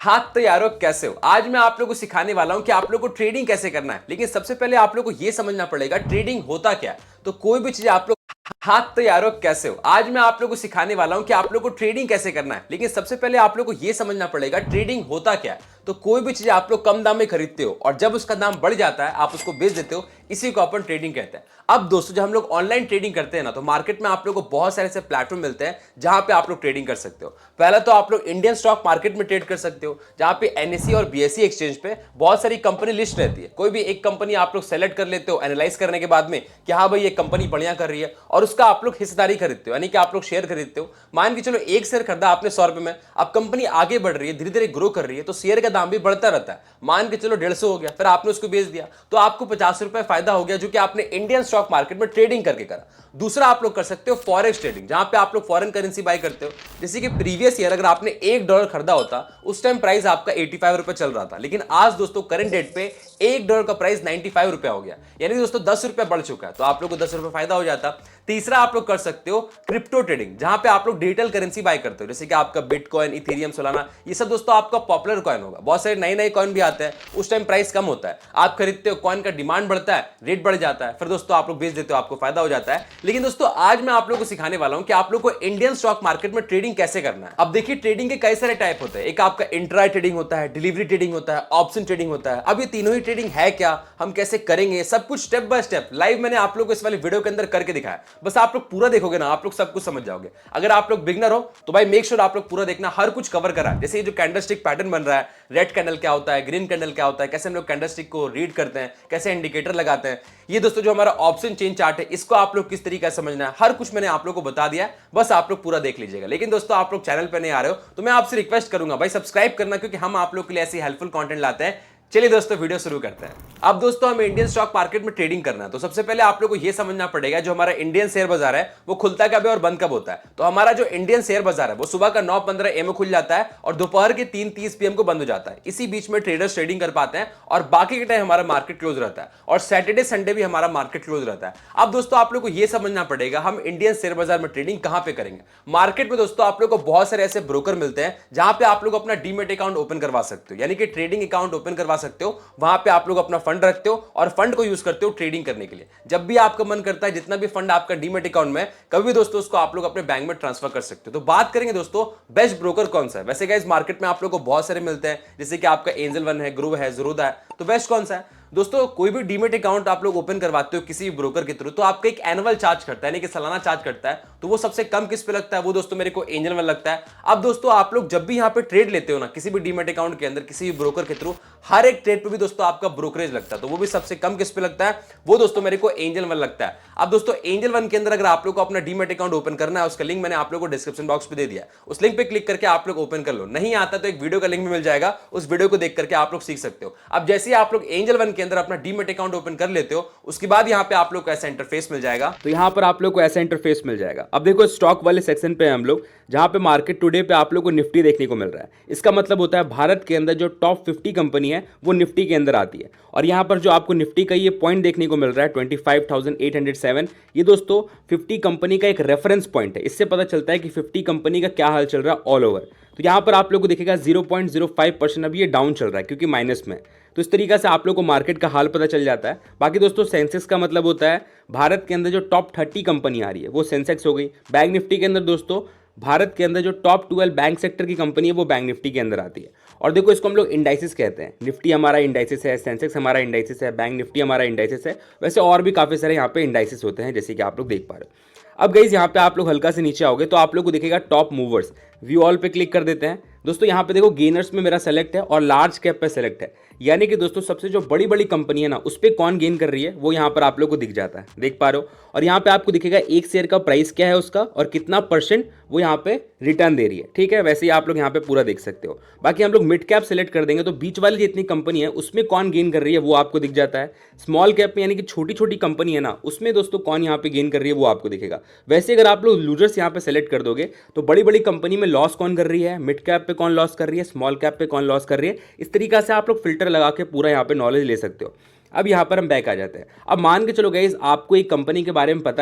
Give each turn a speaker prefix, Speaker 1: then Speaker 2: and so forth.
Speaker 1: हाँ तो यारो, कैसे हो? आज मैं आप लोगों को सिखाने वाला हूं कि आप लोगों को ट्रेडिंग कैसे करना है। लेकिन सबसे पहले आप लोगों को यह समझना पड़ेगा ट्रेडिंग होता क्या है। तो कोई भी चीज आप लोग हाँ तो यारो, कैसे हो? आज मैं आप लोगों को सिखाने वाला हूं कि आप लोगों को ट्रेडिंग कैसे करना है। लेकिन सबसे पहले आप लोगों को यह समझना पड़ेगा ट्रेडिंग होता क्या है। तो कोई भी चीज आप लोग कम दाम में खरीदते हो और जब उसका दाम बढ़ जाता है आप उसको बेच देते हो, इसी को अपन ट्रेडिंग कहते हैं। अब दोस्तों, जब हम लोग ऑनलाइन ट्रेडिंग करते हैं ना, तो मार्केट में आप लोगों को बहुत सारे ऐसे प्लेटफॉर्म मिलते हैं जहां पे आप लोग ट्रेडिंग कर सकते हो। पहला तो आप लोग इंडियन स्टॉक मार्केट में ट्रेड कर सकते हो, जहां पे एनएसई और बीएसई एक्सचेंज पे बहुत सारी कंपनी लिस्ट रहती है। कोई भी एक कंपनी आप लोग सेलेक्ट कर लेते हो एनालाइज करने के बाद में कि हाँ भाई ये कंपनी बढ़िया कर रही है, और उसका आप लोग हिस्सेदारी खरीदते हो, यानी कि आप लोग शेयर खरीदते हो। मान के चलो एक शेयर खरीदा आपने 100 रुपए में, अब कंपनी आगे बढ़ रही है, धीरे धीरे ग्रो कर रही है, तो शेयर का दाम भी बढ़ता रहता है। मान के चलो 150 हो गया, फिर आपने उसको बेच दिया तो आपको 50 रुपए फायदा हो गया, जो कि आपने इंडियन स्टॉक मार्केट में ट्रेडिंग करके करा। दूसरा आप लोग कर सकते हो फॉरेक्स ट्रेडिंग, जहां पे आप लोग फॉरेन करेंसी बाय करते हो। जैसे कि प्रीवियस ईयर अगर आपने $1 खरीदा होता, उस टाइम प्राइस आपका 85 रुपए चल रहा था, लेकिन आज दोस्तों करंट डेट पे $1 का प्राइस 95 रुपए हो गया, यानी दोस्तों 10 रुपए बढ़ चुका है, तो आप लोग को 10 रुपए फायदा हो जाता। तीसरा आप लोग कर सकते हो क्रिप्टो ट्रेडिंग, जहां पे आप लोग डिजिटल करेंसी बाय करते हो, जैसे कि आपका बिटकॉइन, इथेरियम, सोलाना, ये सब दोस्तों आपका पॉपुलर कॉइन होगा। बहुत सारे नए नए कॉइन भी आते हैं, उस टाइम प्राइस कम होता है, आप खरीदते हो, कॉइन का डिमांड बढ़ता है, रेट बढ़ जाता है, फिर दोस्तों आप लोग बेच देते हो, आपको फायदा हो जाता है। लेकिन दोस्तों आज मैं आप लोगों को सिखाने वाला हूं कि आप लोग को इंडियन स्टॉक मार्केट में ट्रेडिंग कैसे करना है। अब देखिए, ट्रेडिंग के कई सारे टाइप होते हैं। एक आपका इंट्रा ट्रेडिंग होता है, डिलीवरी ट्रेडिंग होता है, ऑप्शन ट्रेडिंग होता है। अब ये तीनों ही ट्रेडिंग है क्या, हम कैसे करेंगे, सब कुछ स्टेप बाय स्टेप लाइव मैंने आप लोग को इस वाले वीडियो के अंदर करके दिखाया। बस आप लोग पूरा देखोगे ना, आप लोग सब कुछ समझ जाओगे। अगर आप लोग बिगनर हो तो भाई मेक श्योर आप लोग पूरा देखना, हर कुछ कवर करा है। जैसे ये जो कैंडलस्टिक पैटर्न बन रहा है, रेड कैंडल क्या होता है, ग्रीन कैंडल क्या होता है, कैसे हम लोग कैंडलस्टिक को रीड करते हैं, कैसे इंडिकेटर लगाते हैं, ये दोस्तों जो हमारा ऑप्शन चेन चार्ट है, इसको आप लोग किस तरीके से समझना है, हर कुछ मैंने आप लोग को बता दिया है। बस आप लोग पूरा देख लीजिएगा। लेकिन दोस्तों आप लोग चैनल पर नहीं आ रहे हो तो मैं आपसे रिक्वेस्ट करूंगा भाई सब्सक्राइब करना, क्योंकि हम आप लोग के लिए ऐसी हेल्पफुल कंटेंट लाते हैं। चलिए दोस्तों वीडियो शुरू करते हैं। अब दोस्तों हमें इंडियन स्टॉक मार्केट में ट्रेडिंग करना है, तो सबसे पहले आप लोग को यह समझना पड़ेगा जो हमारा इंडियन शेयर बाजार है वो खुलता कब है और बंद कब होता है। तो हमारा जो इंडियन शेयर बाजार है वो सुबह का 9:15 AM खुल जाता है और दोपहर के 3:30 PM को बंद हो जाता है। इसी बीच में ट्रेडर्स ट्रेडिंग कर पाते हैं और बाकी के टाइम हमारा मार्केट क्लोज रहता है, और सैटरडे संडे भी हमारा मार्केट क्लोज रहता है। अब दोस्तों आप लोग को यह समझना पड़ेगा हम इंडियन शेयर बाजार में ट्रेडिंग कहां पे करेंगे। मार्केट में दोस्तों आप लोग को बहुत सारे ऐसे ब्रोकर मिलते हैं जहां पे आप लोग अपना डीमेट अकाउंट ओपन करवा सकते हो, यानी कि ट्रेडिंग अकाउंट ओपन करवा सकते हो। वहां पे आप लोग अपना फंड रखते हो और फंड को यूज करते हो ट्रेडिंग करने के लिए। जब भी आपका मन करता है, जितना भी फंड आपका डीमेट अकाउंट में, कभी भी दोस्तों उसको आप लोग अपने बैंक में ट्रांसफर कर सकते हो। तो बात करेंगे दोस्तों बेस्ट ब्रोकर कौन सा है। वैसे गाइस मार्केट में आप लोग को बहुत सारे मिलते हैं, जैसे कि आपका एंजल वन है, ग्रो है, ज़रोदा है, तो बेस्ट कौन सा है दोस्तों। कोई भी डीमेट अकाउंट आप लोग ओपन करवाते हो किसी भी ब्रोकर के थ्रू, तो आपका एक एनुअल चार्ज करता है, यानी कि सालाना चार्ज करता है। तो वो सबसे कम किस पे लगता है, वो दोस्तों मेरे को एंजल वन लगता है। अब दोस्तों आप लोग जब भी यहां पे ट्रेड लेते हो ना, किसी भी डीमेट अकाउंट के अंदर किसी भी ब्रोकर के थ्रू, हर एक ट्रेड पे भी दोस्तों आपका ब्रोकरेज लगता है, तो वो भी सबसे कम किस पे लगता है, वो दोस्तों मेरे को एंजल वन लगता है। अब दोस्तों एंजल वन के अंदर अगर आप लोग को अपना डीमेट अकाउंट ओपन करना है, उसका लिंक मैंने आप लोग को डिस्क्रिप्शन बॉक्स पे दे दिया, उस लिंक पे क्लिक करके आप लोग ओपन कर लो। नहीं आता तो एक वीडियो का लिंक भी मिल जाएगा, उस वीडियो को देख करके आप लोग सीख सकते हो। अब जैसे ही आप लोग एंजल वन के अंदर अपना डीमेट अकाउंट ओपन कर लेते हो, उसके बाद यहां पे आप लोग को ऐसा इंटरफेस मिल जाएगा। तो यहां पर आप लोग को ऐसा इंटरफेस मिल जाएगा। अब देखो स्टॉक वाले सेक्शन पे हम लोग, जहां पे मार्केट टुडे पे आप लोग को निफ्टी देखने को मिल रहा है। इसका मतलब होता है भारत के अंदर जो टॉप 50 कंपनी है वो निफ्टी के अंदर आती है। और यहां पर जो आपको निफ्टी का ये पॉइंट देखने को मिल रहा है 25,807, ये दोस्तों 50 कंपनी का एक रेफरेंस पॉइंट है। इससे पता चलता है कि 50 कंपनी का क्या हाल चल रहा है ऑल ओवर। तो यहां पर आप लोग को दिखेगा 0.05% अभी ये डाउन चल रहा है, क्योंकि माइनस में। तो इस तरीके से आप लोग को मार्केट का हाल पता चल जाता है। बाकी दोस्तों सेंसेक्स का मतलब होता है भारत के अंदर जो टॉप 30 कंपनी आ रही है वो सेंसेक्स हो गई। बैंक निफ्टी के अंदर दोस्तों भारत के अंदर जो टॉप 12 बैंक सेक्टर की कंपनी है वो बैंक निफ्टी के अंदर आती है। और देखो इसको हम लोग इंडाइसिस कहते हैं। निफ्टी हमारा इंडाइसिस है, सेंसेक्स हमारा इंडाइसिस है, बैंक निफ्टी हमारा इंडाइसिस है। वैसे और भी काफ़ी सारे यहाँ पे इंडाइसिस होते हैं, जैसे कि आप लोग देख पा रहे हो। अब गाइस यहाँ पे आप लोग हल्का से नीचे आओगे तो आप लोग को दिखेगा टॉप मूवर्स। व्यू ऑल पे क्लिक कर देते हैं दोस्तों। यहाँ पे देखो गेनर्स में मेरा सेलेक्ट है और लार्ज कैप पे सेलेक्ट है, यानी कि दोस्तों सबसे जो बड़ी बड़ी कंपनी है ना उस पर कौन गेन कर रही है वो यहाँ पर आप लोग को दिख जाता है, देख पा रहे हो। और यहाँ पे आपको दिखेगा एक शेयर का प्राइस क्या है उसका और कितना % वो यहाँ पे रिटर्न दे रही है, ठीक है। वैसे ही आप लोग यहाँ पे पूरा देख सकते हो। बाकी हम लोग मिड कैप सेलेक्ट कर देंगे तो बीच वाली जितनी कंपनी है उसमें कौन गेन कर रही है वो आपको दिख जाता है। स्मॉल कैप में यानी कि छोटी छोटी कंपनी है ना, उसमें दोस्तों कौन यहाँ पे गेन कर रही है वो आपको दिखेगा। वैसे अगर आप लोग लूजर्स यहाँ पे सेलेक्ट कर दोगे तो बड़ी बड़ी कंपनी में लॉस कौन कर रही है, मिड कैप पे कौन लॉस कर रही है, स्मॉल कैप पे कौन लॉस कर रही है, इस तरीका से आप लोग फिल्टर लगा के पूरा यहाँ पे नॉलेज ले सकते हो। अब यहाँ पर हम बैक आ जाते हैं। अब मान के चलो गाइस आपको एक कंपनी के बारे में पता है,